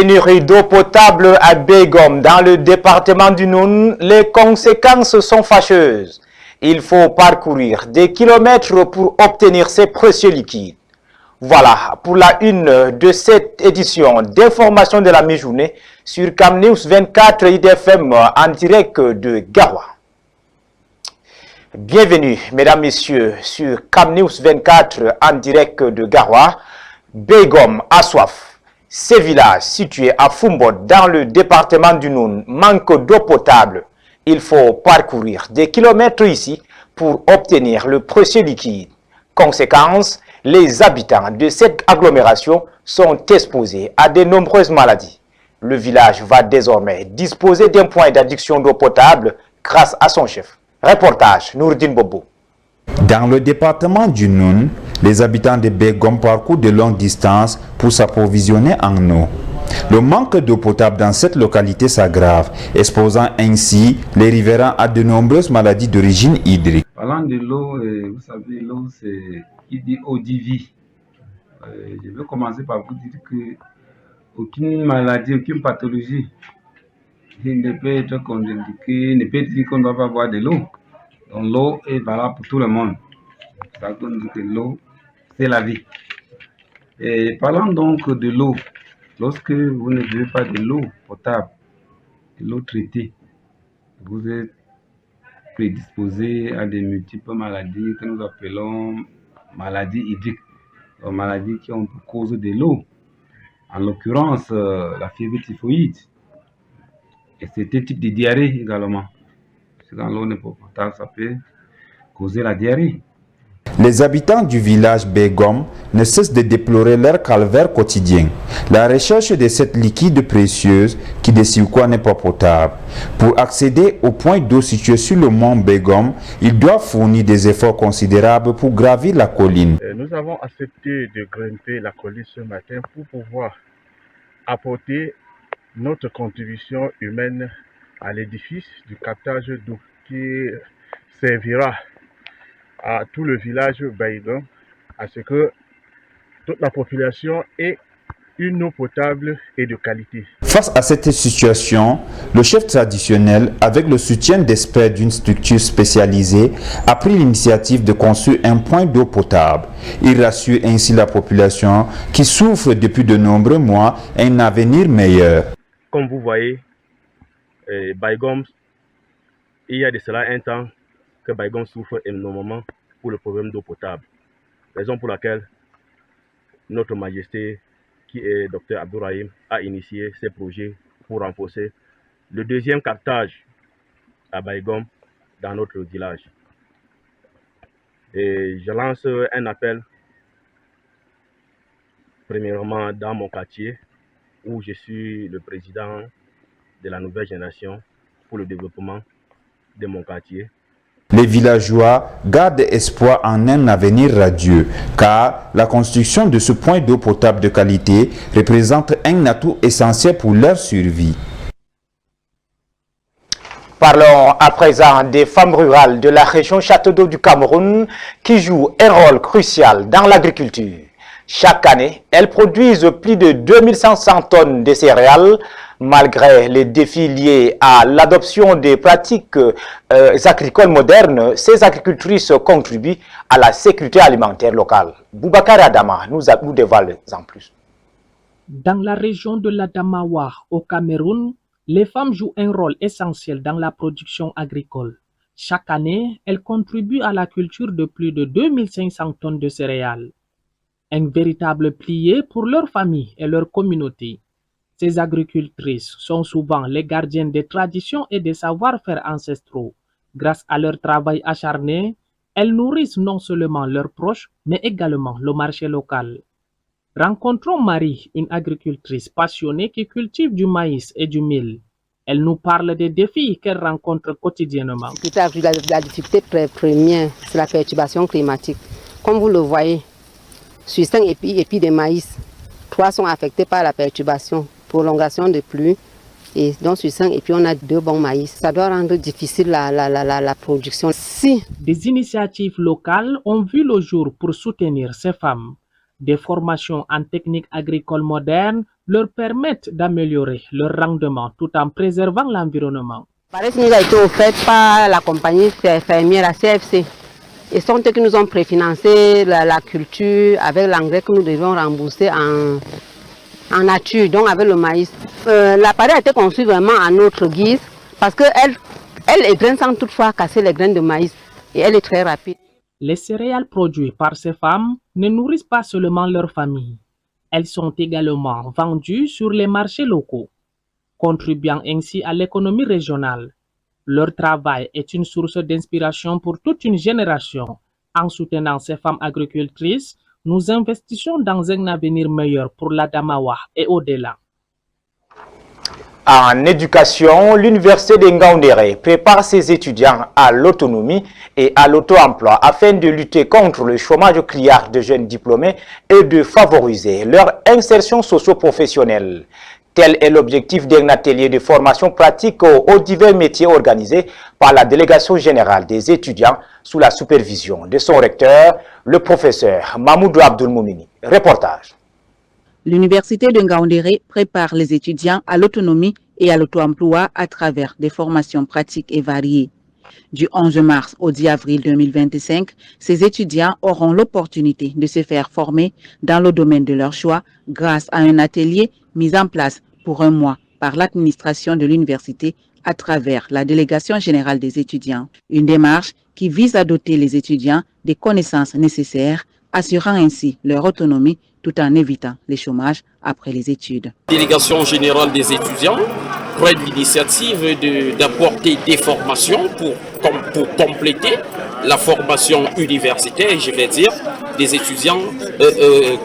Pénurie d'eau potable à Begom dans le département du Noun, les conséquences sont fâcheuses. Il faut parcourir des kilomètres pour obtenir ces précieux liquides. Voilà pour la une de cette édition d'information de la mi-journée sur Cam News 24 IDFM en direct de Garoua. Bienvenue, mesdames, messieurs, sur Cam News 24 en direct de Garoua. Begom a soif. Ces villages situés à Fumbot dans le département du Noun manquent d'eau potable. Il faut parcourir des kilomètres ici pour obtenir le précieux liquide. Conséquence, les habitants de cette agglomération sont exposés à de nombreuses maladies. Le village va désormais disposer d'un point d'adduction d'eau potable grâce à son chef. Reportage Nourdine Bobo. Dans le département du Noun, les habitants de Begom parcourent de longues distances pour s'approvisionner en eau. Le manque d'eau potable dans cette localité s'aggrave, exposant ainsi les riverains à de nombreuses maladies d'origine hydrique. Parlant de l'eau, vous savez, l'eau c'est eau de vie. Je vais commencer par vous dire que aucune maladie, aucune pathologie ne peut être contre-indiquée, ne peut dire qu'on ne doit pas boire de l'eau. Donc l'eau est valable pour tout le monde. Ça veut dire que l'eau, c'est la vie. Et parlant donc de l'eau, lorsque vous ne buvez pas de l'eau potable, de l'eau traitée, vous êtes prédisposé à des multiples maladies que nous appelons maladies hydriques, donc maladies qui ont pour cause de l'eau. En l'occurrence, la fièvre typhoïde et certains types de diarrhée également. Parce que quand l'eau n'est pas potable, ça peut causer la diarrhée. Les habitants du village Begom ne cessent de déplorer leur calvaire quotidien. La recherche de cette liquide précieuse qui de surcroît n'est pas potable. Pour accéder au point d'eau situé sur le mont Begom, ils doivent fournir des efforts considérables pour gravir la colline. Nous avons accepté de grimper la colline ce matin pour pouvoir apporter notre contribution humaine à l'édifice du captage d'eau qui servira à tout le village Begom, à ce que toute la population ait une eau potable et de qualité. Face à cette situation, le chef traditionnel, avec le soutien d'experts d'une structure spécialisée, a pris l'initiative de construire un point d'eau potable. Il rassure ainsi la population qui souffre depuis de nombreux mois un avenir meilleur. Comme vous voyez, Begom, il y a de cela un temps que Begom souffre énormément pour le problème d'eau potable. Raison pour laquelle notre Majesté, qui est Dr Abdourahim, a initié ces projets pour renforcer le deuxième captage à Begom dans notre village. Et je lance un appel, premièrement dans mon quartier, où je suis le président de la nouvelle génération pour le développement de mon quartier. Les villageois gardent espoir en un avenir radieux, car la construction de ce point d'eau potable de qualité représente un atout essentiel pour leur survie. Parlons à présent des femmes rurales de la région Château d'eau du Cameroun qui jouent un rôle crucial dans l'agriculture. Chaque année, elles produisent plus de 2500 tonnes de céréales. Malgré les défis liés à l'adoption des pratiques agricoles modernes, ces agricultrices contribuent à la sécurité alimentaire locale. Boubacar Adama nous dévoile en plus. Dans la région de l'Adamawa, au Cameroun, les femmes jouent un rôle essentiel dans la production agricole. Chaque année, elles contribuent à la culture de plus de 2500 tonnes de céréales. Un véritable pilier pour leur famille et leur communauté. Ces agricultrices sont souvent les gardiennes des traditions et des savoir-faire ancestraux. Grâce à leur travail acharné, elles nourrissent non seulement leurs proches, mais également le marché local. Rencontrons Marie, une agricultrice passionnée qui cultive du maïs et du mil. Elle nous parle des défis qu'elle rencontre quotidiennement. La difficulté première, c'est la perturbation climatique. Comme vous le voyez, sur 5 épis de maïs, 3 sont affectés par la perturbation, prolongation de pluie. Et donc sur 5 épis, on a 2 bons maïs. Ça doit rendre difficile la production. Si des initiatives locales ont vu le jour pour soutenir ces femmes. Des formations en techniques agricoles modernes leur permettent d'améliorer leur rendement tout en préservant l'environnement. Pareil, nous a été offert par la compagnie fermière, la CFC. Ils sont eux qui nous ont préfinancé la culture avec l'engrais que nous devions rembourser en nature, donc avec le maïs. L'appareil a été conçu vraiment à notre guise parce qu'elle graine sans toutefois casser les graines de maïs et elle est très rapide. Les céréales produites par ces femmes ne nourrissent pas seulement leur famille. Elles sont également vendues sur les marchés locaux, contribuant ainsi à l'économie régionale. Leur travail est une source d'inspiration pour toute une génération. En soutenant ces femmes agricultrices, nous investissons dans un avenir meilleur pour l'Adamawa et au-delà. En éducation, l'université de Ngaoundéré prépare ses étudiants à l'autonomie et à l'auto-emploi afin de lutter contre le chômage criard de jeunes diplômés et de favoriser leur insertion socio-professionnelle. Tel est l'objectif d'un atelier de formation pratique aux divers métiers organisés par la délégation générale des étudiants sous la supervision de son recteur, le professeur Mamoudou Abdoulmoumini. Reportage. L'université de Ngaoundéré prépare les étudiants à l'autonomie et à l'auto-emploi à travers des formations pratiques et variées. Du 11 mars au 10 avril 2025, ces étudiants auront l'opportunité de se faire former dans le domaine de leur choix grâce à un atelier mis en place pour un mois par l'administration de l'université à travers la délégation générale des étudiants. Une démarche qui vise à doter les étudiants des connaissances nécessaires, assurant ainsi leur autonomie tout en évitant les chômages après les études. La délégation générale des étudiants prend l'initiative d'apporter des formations pour compléter la formation universitaire, je vais dire, des étudiants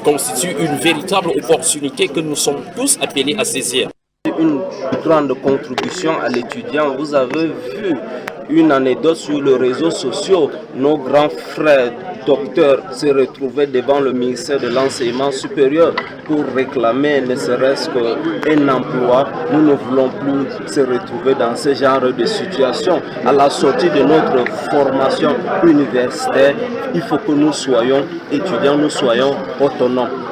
constitue une véritable opportunité que nous sommes tous appelés à saisir. Une grande contribution à l'étudiant. Vous avez vu une anecdote sur les réseaux sociaux. Nos grands frères docteurs se retrouvaient devant le ministère de l'enseignement supérieur pour réclamer ne serait-ce qu'un emploi. Nous ne voulons plus se retrouver dans ce genre de situation. À la sortie de notre formation universitaire, il faut que nous soyons étudiants, nous soyons autonomes.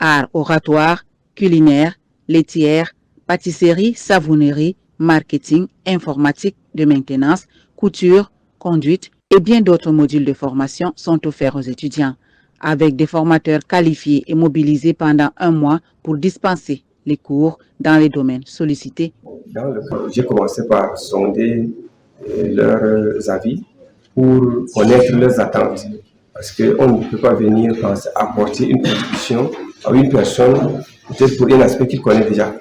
Art oratoire, culinaire, laitière, pâtisserie, savonnerie, marketing, informatique de maintenance, couture, conduite et bien d'autres modules de formation sont offerts aux étudiants, avec des formateurs qualifiés et mobilisés pendant un mois pour dispenser les cours dans les domaines sollicités. J'ai commencé par sonder leurs avis pour connaître leurs attentes, parce qu'on ne peut pas venir apporter une contribution à une personne peut-être pour un aspect qu'il connaît déjà.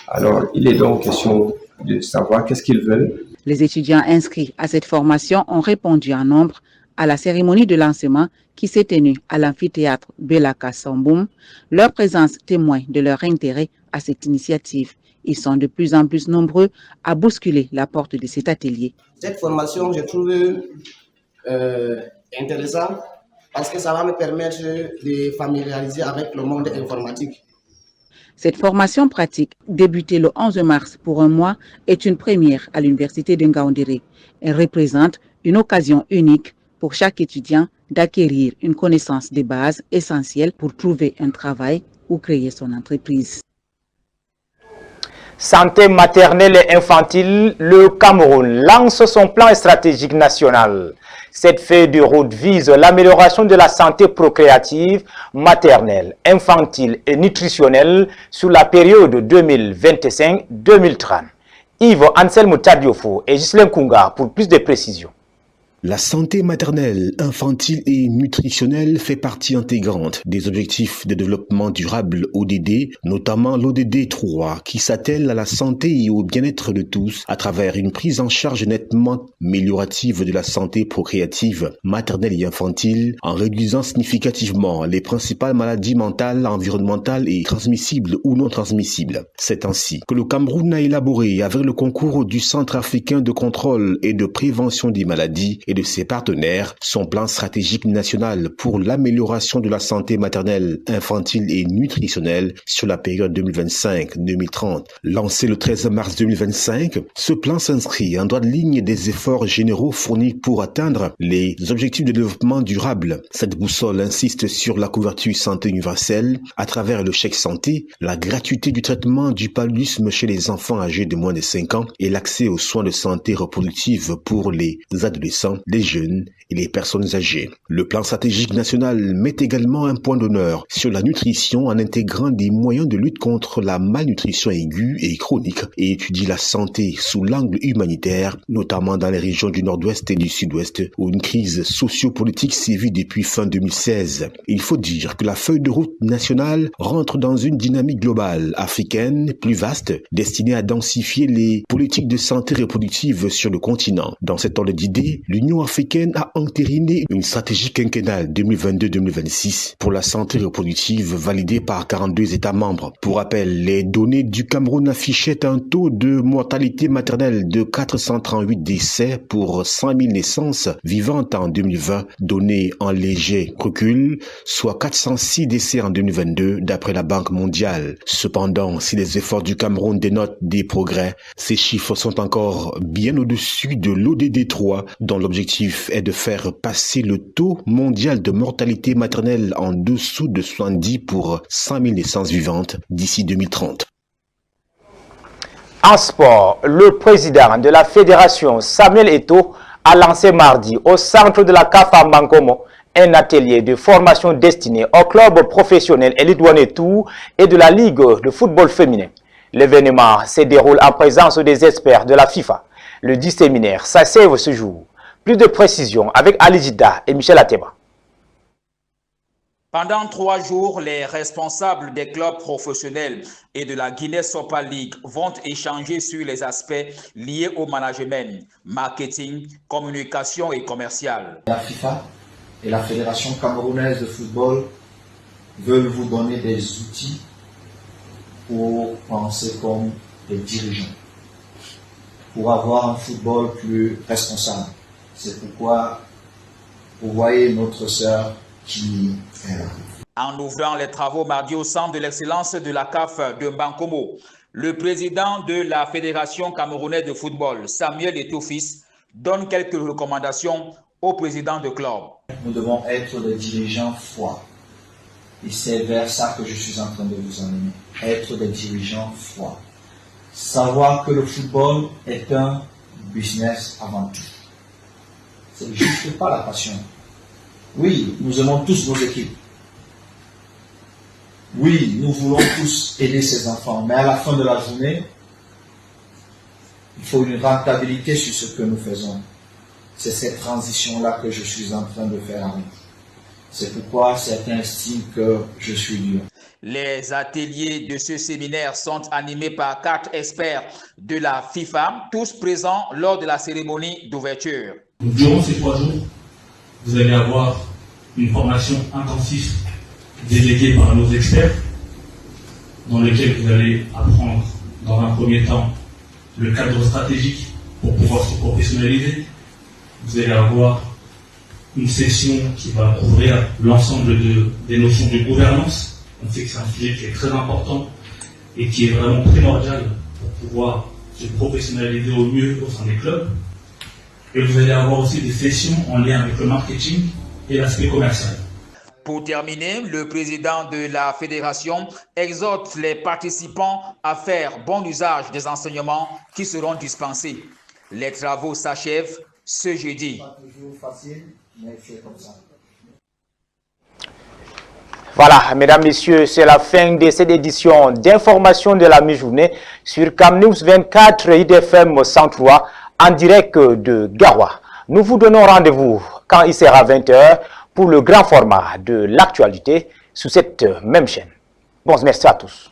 Alors, il est donc question de savoir qu'est-ce qu'ils veulent. Les étudiants inscrits à cette formation ont répondu en nombre à la cérémonie de lancement qui s'est tenue à l'amphithéâtre Belaka Samboum. Leur présence témoigne de leur intérêt à cette initiative. Ils sont de plus en plus nombreux à bousculer la porte de cet atelier. Cette formation, je trouve intéressante parce que ça va me permettre de familiariser avec le monde informatique. Cette formation pratique, débutée le 11 mars pour un mois, est une première à l'université de Ngaoundéré. Elle représente une occasion unique pour chaque étudiant d'acquérir une connaissance de base essentielle pour trouver un travail ou créer son entreprise. Santé maternelle et infantile, le Cameroun lance son plan stratégique national. Cette feuille de route vise l'amélioration de la santé procréative, maternelle, infantile et nutritionnelle sur la période 2025-2030. Yves Anselmo Tadiofo et Ghislain Kunga pour plus de précisions. La santé maternelle, infantile et nutritionnelle fait partie intégrante des objectifs de développement durable ODD, notamment l'ODD 3, qui s'attelle à la santé et au bien-être de tous à travers une prise en charge nettement améliorative de la santé procréative, maternelle et infantile, en réduisant significativement les principales maladies mentales, environnementales et transmissibles ou non transmissibles. C'est ainsi que le Cameroun a élaboré, avec le concours du Centre africain de contrôle et de prévention des maladies, et de ses partenaires son plan stratégique national pour l'amélioration de la santé maternelle, infantile et nutritionnelle sur la période 2025-2030. Lancé le 13 mars 2025, ce plan s'inscrit en droite ligne des efforts généraux fournis pour atteindre les objectifs de développement durable. Cette boussole insiste sur la couverture santé universelle à travers le chèque santé, la gratuité du traitement du paludisme chez les enfants âgés de moins de 5 ans et l'accès aux soins de santé reproductive pour les adolescents, les jeunes et les personnes âgées. Le plan stratégique national met également un point d'honneur sur la nutrition en intégrant des moyens de lutte contre la malnutrition aiguë et chronique et étudie la santé sous l'angle humanitaire, notamment dans les régions du nord-ouest et du sud-ouest où une crise sociopolitique sévit depuis fin 2016. Il faut dire que la feuille de route nationale rentre dans une dynamique globale africaine plus vaste destinée à densifier les politiques de santé reproductive sur le continent. Dans cet ordre d'idées, l'Union africaine a entériné une stratégie quinquennale 2022-2026 pour la santé reproductive validée par 42 États membres. Pour rappel, les données du Cameroun affichaient un taux de mortalité maternelle de 438 décès pour 100 000 naissances vivantes en 2020, données en léger recul, soit 406 décès en 2022 d'après la Banque mondiale. Cependant, si les efforts du Cameroun dénotent des progrès, ces chiffres sont encore bien au-dessus de l'ODD 3, dont l'objectif est de faire passer le taux mondial de mortalité maternelle en dessous de 70 pour 100 000 naissances vivantes d'ici 2030. En sport, le président de la fédération, Samuel Eto'o, a lancé mardi au centre de la CAF à Mankomo un atelier de formation destiné au club professionnel Elite One et Tour et de la Ligue de football féminin. L'événement se déroule en présence des experts de la FIFA. Le 10 séminaire s'achève ce jour. Plus de précisions avec Ali Jida et Michel Ateba. Pendant 3 jours, les responsables des clubs professionnels et de la Guinée Super League vont échanger sur les aspects liés au management, marketing, communication et commercial. La FIFA et la Fédération camerounaise de football veulent vous donner des outils pour penser comme des dirigeants, pour avoir un football plus responsable. C'est pourquoi vous voyez notre sœur qui est là. En ouvrant les travaux mardi au centre de l'excellence de la CAF de Mankomo, le président de la Fédération camerounaise de football, Samuel Eto'o fils, donne quelques recommandations au président de club. Nous devons être des dirigeants forts. Et c'est vers ça que je suis en train de vous emmener. Être des dirigeants forts. Savoir que le football est un business avant tout. C'est juste pas la passion. Oui, nous aimons tous nos équipes. Oui, nous voulons tous aider ces enfants. Mais à la fin de la journée, il faut une rentabilité sur ce que nous faisons. C'est cette transition-là que je suis en train de faire avec. C'est pourquoi certains estiment que je suis dur. Les ateliers de ce séminaire sont animés par 4 experts de la FIFA, tous présents lors de la cérémonie d'ouverture. Durant ces 3 jours, vous allez avoir une formation intensive déléguée par nos experts, dans lequel vous allez apprendre dans un premier temps le cadre stratégique pour pouvoir se professionnaliser. Vous allez avoir une session qui va couvrir l'ensemble des notions de gouvernance. On sait que c'est un sujet qui est très important et qui est vraiment primordial pour pouvoir se professionnaliser au mieux au sein des clubs. Et vous allez avoir aussi des sessions en lien avec le marketing et l'aspect commercial. Pour terminer, le président de la fédération exhorte les participants à faire bon usage des enseignements qui seront dispensés. Les travaux s'achèvent ce jeudi. Pas toujours facile, mais c'est comme ça. Voilà, mesdames, messieurs, c'est la fin de cette édition d'information de la mi-journée sur CamNews 24 IDFM 103 en direct de Garoua. Nous vous donnons rendez-vous quand il sera 20h pour le grand format de l'actualité sur cette même chaîne. Bon, merci à tous.